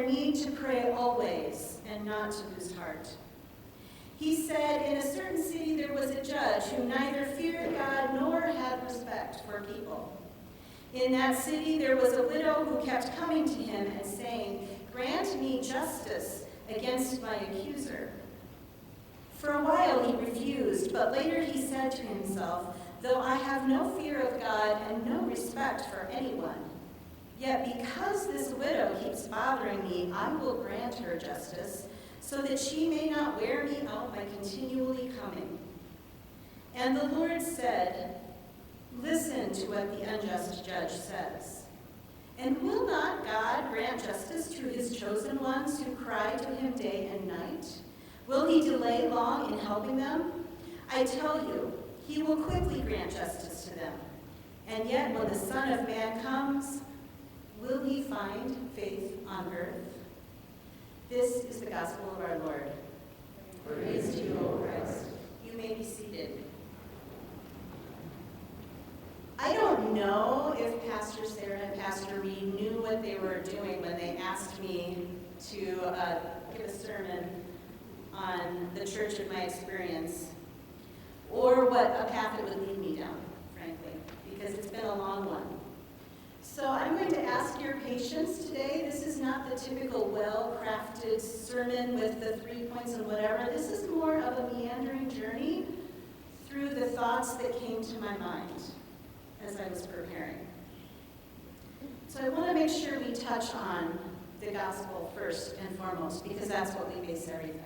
their need to pray always and not to lose heart. He said, in a certain city there was a judge who neither feared God nor had respect for people. In that city there was a widow who kept coming to him and saying, "Grant me justice against my accuser." For a while he refused, but later he said to himself, "Though I have no fear of God and no respect for anyone, yet because this widow keeps bothering me, I will grant her justice, so that she may not wear me out by continually coming." And the Lord said, "Listen to what the unjust judge says. And will not God grant justice to his chosen ones who cry to him day and night? Will he delay long in helping them? I tell you, he will quickly grant justice to them. And yet when the Son of Man comes, will he find faith on earth?" This is the gospel of our Lord. Praise to you, O Christ. You may be seated. I don't know if Pastor Sarah and Pastor Reed knew what they were doing when they asked me to give a sermon on the church of my experience, or what a path it would lead me down, frankly, because it's been a long one. So I'm going to ask your patience today. This is not the typical well-crafted sermon with the 3 points and whatever. This is more of a meandering journey through the thoughts that came to my mind as I was preparing. So I want to make sure we touch on the gospel first and foremost, because that's what we base everything.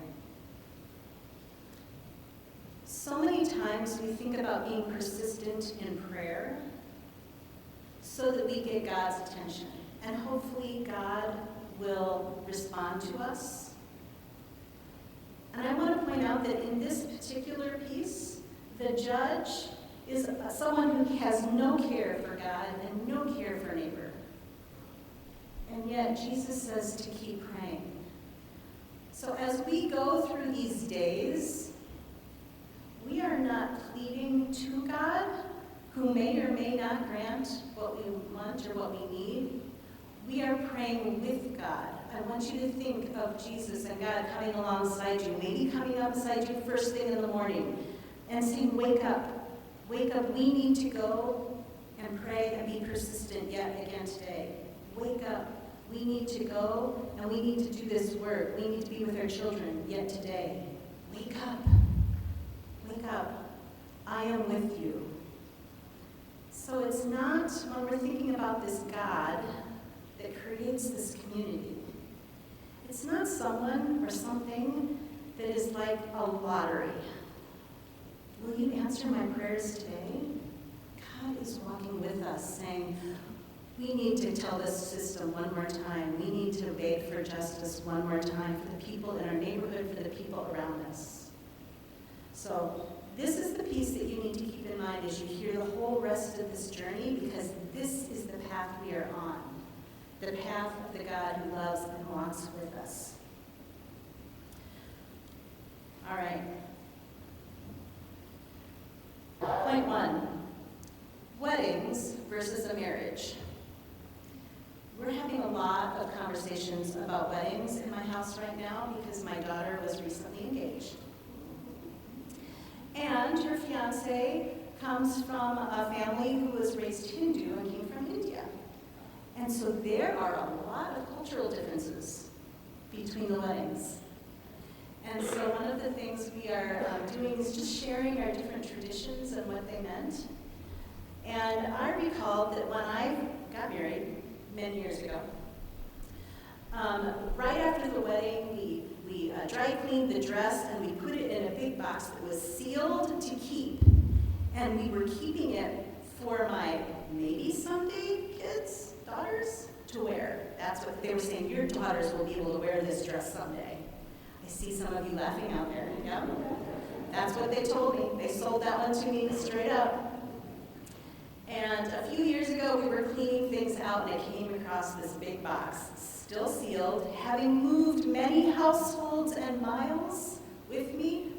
So many times we think about being persistent in prayer so that we get God's attention, and hopefully God will respond to us. And I want to point out that in this particular piece, the judge is someone who has no care for God and no care for neighbor. And yet Jesus says to keep praying. So as we go through these days, we are not pleading to God, who may or may not grant what we want or what we need. We are praying with God. I want you to think of Jesus and God coming alongside you, maybe coming up beside you first thing in the morning and saying, "Wake up. Wake up, we need to go and pray and be persistent yet again today. Wake up, we need to go and we need to do this work. We need to be with our children yet today. Wake up, wake up, I am with you." So it's not, when we're thinking about this God that creates this community, it's not someone or something that is like a lottery. Will you answer my prayers today? God is walking with us, saying, we need to tell this system one more time. We need to beg for justice one more time for the people in our neighborhood, for the people around us. So this is the piece that you need to keep in mind as you hear the whole rest of this journey, because this is the path we are on, the path of the God who loves and walks with us. All right. Point 1, weddings versus a marriage. We're having a lot of conversations about weddings in my house right now because my daughter was recently engaged. And her fiance comes from a family who was raised Hindu and came from India. And so there are a lot of cultural differences between the weddings. And so one of the things we are doing is just sharing our different traditions and what they meant. And I recalled that when I got married many years ago, right after the wedding, we dry cleaned the dress and we put it in a big box that was sealed to keep. And we were keeping it for my maybe someday kids, daughters, to wear. That's what they were saying, your daughters will be able to wear this dress someday. I see some of you laughing out there. Yeah? That's what they told me. They sold that one to me straight up. And a few years ago, we were cleaning things out, and I came across this big box, still sealed, having moved many households and miles with me.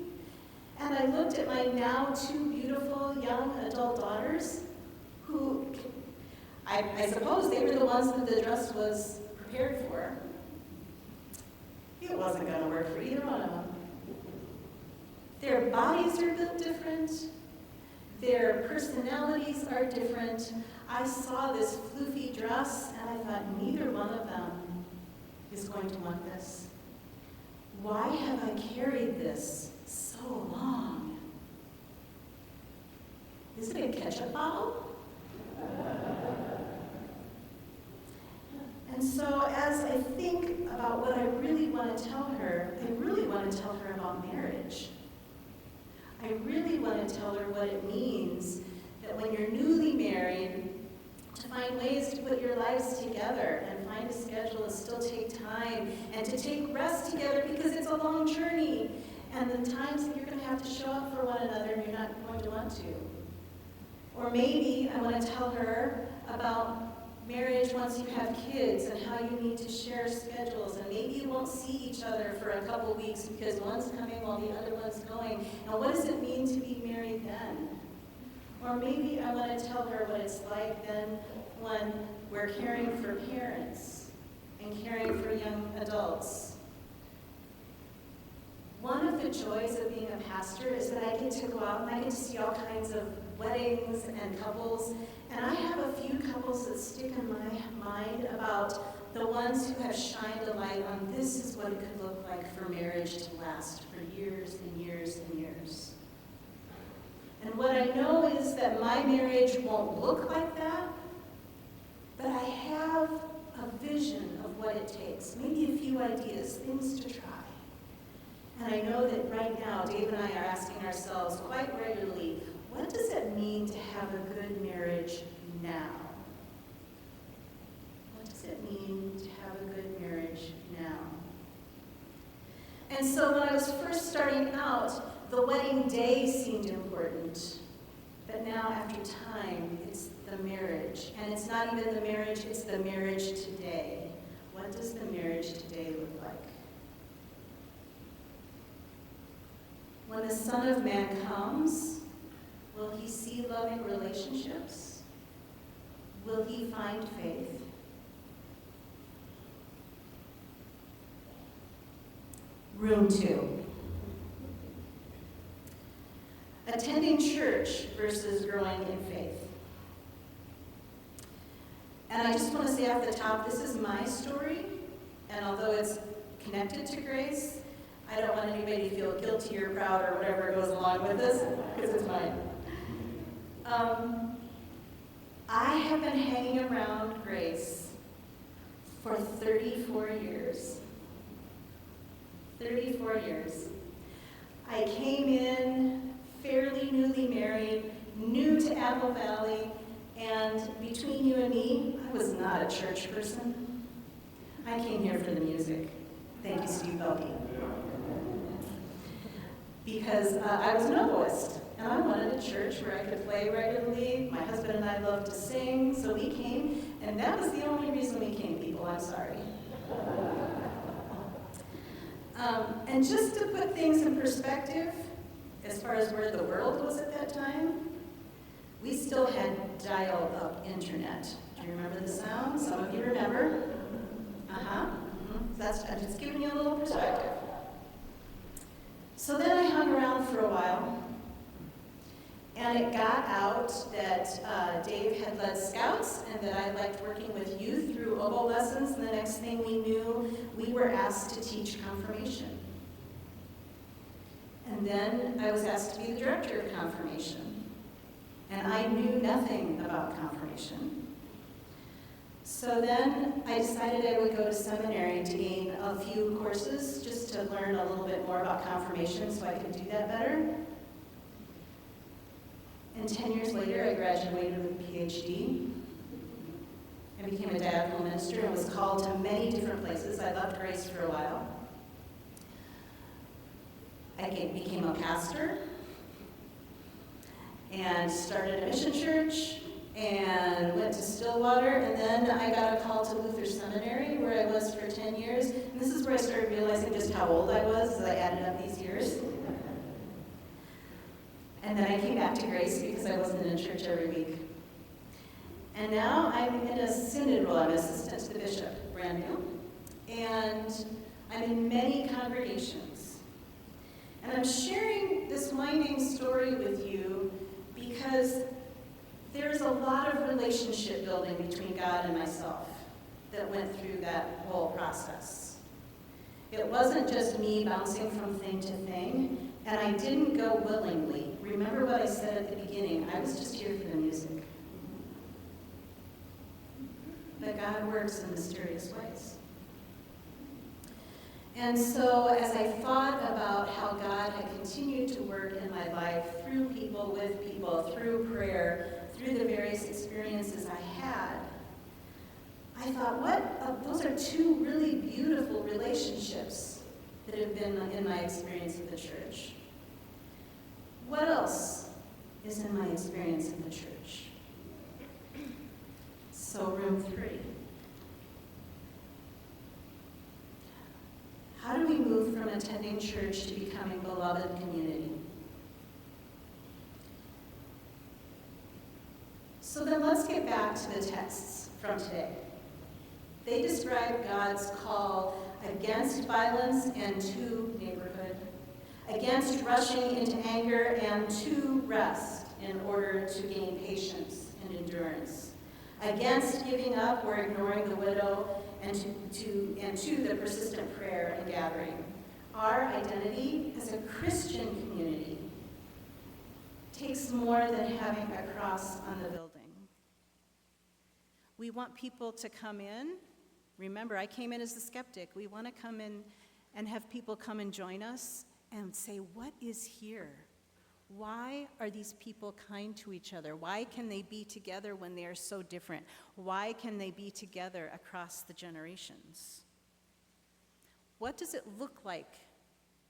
And I looked at my now 2 beautiful young adult daughters, who I suppose they were the ones that the dress was prepared for. It wasn't going to work for either one of them. Their bodies are built different. Their personalities are different. I saw this floofy dress, and I thought, neither one of them is going to want this. Why have I carried this so long? Is it a ketchup bottle? And so as I think about what I really want to tell her, I really want to tell her about marriage. I really want to tell her what it means that when you're newly married, to find ways to put your lives together and find a schedule and still take time and to take rest together because it's a long journey. And the times that you're going to have to show up for one another and you're not going to want to. Or maybe I want to tell her about marriage once you have kids and how you need to share schedules, and maybe you won't see each other for a couple weeks because one's coming while the other one's going. And what does it mean to be married then? Or maybe I want to tell her what it's like then when we're caring for parents and caring for young adults. One of the joys of being a pastor is that I get to go out and I get to see all kinds of weddings and couples. And I have a few couples that stick in my mind about the ones who have shined a light on this is what it could look like for marriage to last for years and years and years. And what I know is that my marriage won't look like that, but I have a vision of what it takes, maybe a few ideas, things to try. And I know that right now, Dave and I are asking ourselves quite regularly, what does it mean to have a good marriage now? What does it mean to have a good marriage now? And so when I was first starting out, the wedding day seemed important. But now, after time, it's the marriage. And it's not even the marriage, it's the marriage today. What does the marriage today look like? When the Son of Man comes, will he see loving relationships? Will he find faith? Room 2. Attending church versus growing in faith. And I just want to say off the top, this is my story, and although it's connected to Grace, I don't want anybody to feel guilty or proud or whatever goes along with this, because it's mine. I have been hanging around Grace for 34 years. 34 years. I came in fairly newly married, new to Apple Valley, and between you and me, I was not a church person. I came here for the music. Thank you, Steve Belkey. Because I was an oboist, and I wanted a church where I could play regularly. My husband and I loved to sing, so we came, and that was the only reason we came, people. I'm sorry. And just to put things in perspective, as far as where the world was at that time, we still had dial-up internet. Do you remember the sound? Some of you remember. I'm just giving you a little perspective. So then I hung around for a while, and it got out that Dave had led scouts and that I liked working with youth through oboe lessons, and the next thing we knew, we were asked to teach confirmation. And then I was asked to be the director of confirmation, and I knew nothing about confirmation. So then I decided I would go to seminary to gain a few courses just to learn a little bit more about confirmation so I could do that better. And 10 years later, I graduated with a PhD. I became a diaconal minister and was called to many different places. I left Grace for a while. I became a pastor and started a mission church and went to Stillwater, and then I got a call to Luther Seminary, where I was for 10 years. And this is where I started realizing just how old I was as I added up these years. And then I came back to Grace because I wasn't in church every week. And now I'm in a synod role. I'm assistant to the bishop, brand new. And I'm in many congregations. And I'm sharing this winding story with you because there's a lot of relationship building between God and myself that went through that whole process. It wasn't just me bouncing from thing to thing, and I didn't go willingly. Remember what I said at the beginning, I was just here for the music. But God works in mysterious ways. And so as I thought about how God had continued to work in my life through people, with people, through prayer, through the various experiences I had, I thought, those are two really beautiful relationships that have been in my experience of the church. What else is in my experience of the church? So room 3. How do we move from attending church to becoming beloved community? So then let's get back to the texts from today. They describe God's call against violence and to neighborhood, against rushing into anger and to rest in order to gain patience and endurance, against giving up or ignoring the widow, and to the persistent prayer and gathering. Our identity as a Christian community takes more than having a cross on the building. We want people to come in. Remember, I came in as a skeptic. We want to come in and have people come and join us and say, what is here? Why are these people kind to each other? Why can they be together when they are so different? Why can they be together across the generations? What does it look like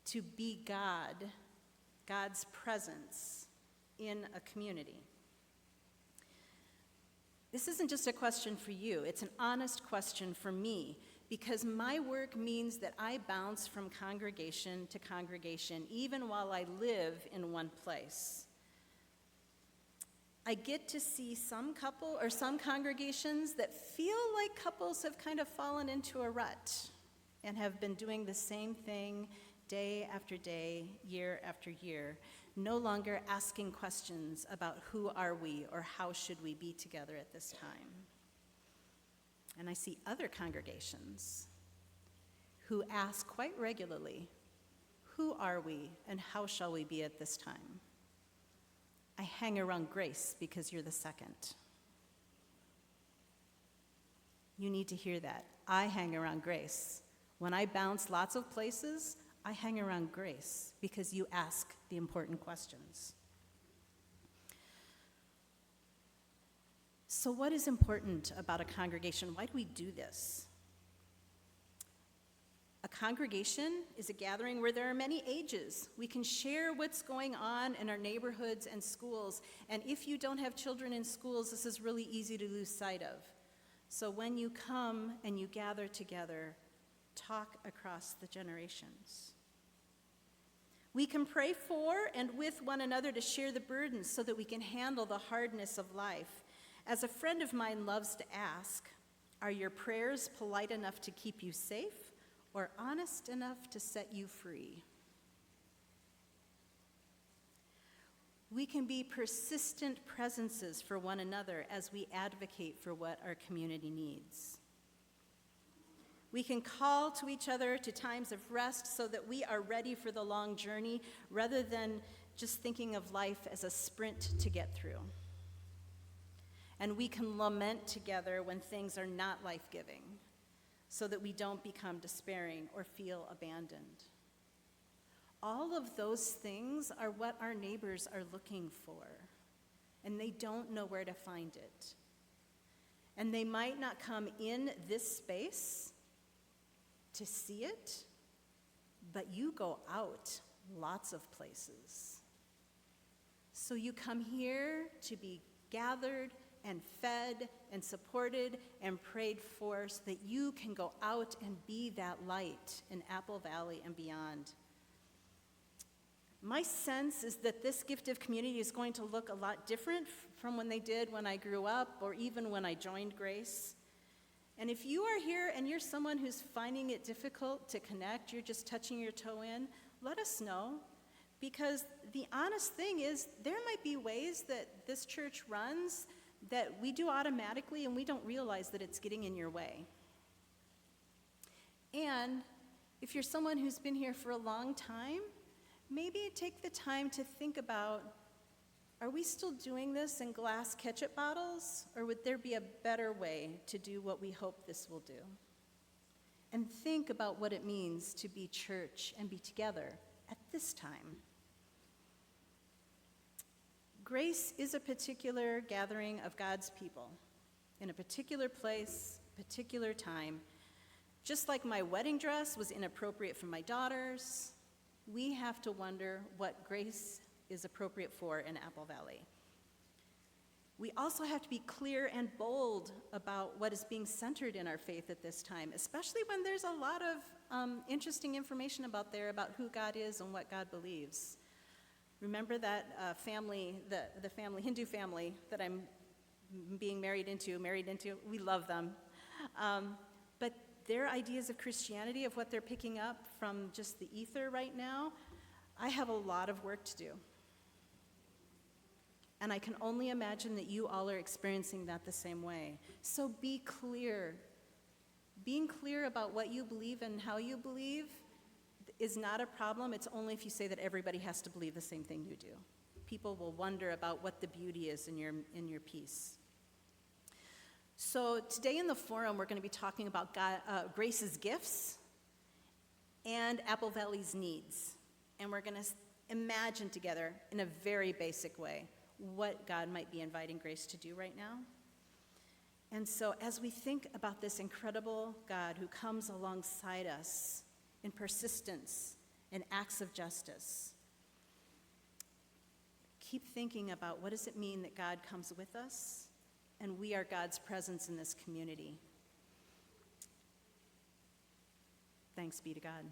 to be God, God's presence in a community? This isn't just a question for you, it's an honest question for me, because my work means that I bounce from congregation to congregation, even while I live in one place. I get to see some congregations that feel like couples have kind of fallen into a rut and have been doing the same thing day after day, year after year, no longer asking questions about who are we or how should we be together at this time. And I see other congregations who ask quite regularly, who are we and how shall we be at this time? I hang around grace because you're the second. You need to hear that. I hang around grace. When I bounce lots of places, I hang around grace because you ask the important questions. So what is important about a congregation? Why do we do this? A congregation is a gathering where there are many ages. We can share what's going on in our neighborhoods and schools. And if you don't have children in schools, this is really easy to lose sight of. So when you come and you gather together, talk across the generations. We can pray for and with one another to share the burdens so that we can handle the hardness of life. As a friend of mine loves to ask, are your prayers polite enough to keep you safe or honest enough to set you free? We can be persistent presences for one another as we advocate for what our community needs. We can call to each other to times of rest so that we are ready for the long journey rather than just thinking of life as a sprint to get through. And we can lament together when things are not life-giving so that we don't become despairing or feel abandoned. All of those things are what our neighbors are looking for, and they don't know where to find it. And they might not come in this space to see it, but you go out lots of places. So you come here to be gathered and fed and supported and prayed for so that you can go out and be that light in Apple Valley and beyond. My sense is that this gift of community is going to look a lot different from when they did when I grew up or even when I joined Grace. And if you are here and you're someone who's finding it difficult to connect, you're just touching your toe in, let us know. Because the honest thing is, there might be ways that this church runs that we do automatically and we don't realize that it's getting in your way. And if you're someone who's been here for a long time, maybe take the time to think about, are we still doing this in glass ketchup bottles, or would there be a better way to do what we hope this will do? And think about what it means to be church and be together at this time. Grace is a particular gathering of God's people in a particular place, particular time. Just like my wedding dress was inappropriate for my daughters, we have to wonder what grace is appropriate for in Apple Valley. We also have to be clear and bold about what is being centered in our faith at this time, especially when there's a lot of interesting information about who God is and what God believes. Remember that family, the family, Hindu family that I'm being married into, we love them. But their ideas of Christianity, of what they're picking up from just the ether right now, I have a lot of work to do. And I can only imagine that you all are experiencing that the same way. So be clear. Being clear about what you believe and how you believe is not a problem. It's only if you say that everybody has to believe the same thing you do. People will wonder about what the beauty is in your peace. So today in the forum, we're going to be talking about Grace's gifts and Apple Valley's needs. And we're going to imagine together, in a very basic way, what God might be inviting Grace to do right now. And so as we think about this incredible God who comes alongside us in persistence and acts of justice, keep thinking about, what does it mean that God comes with us and we are God's presence in this community? Thanks be to God.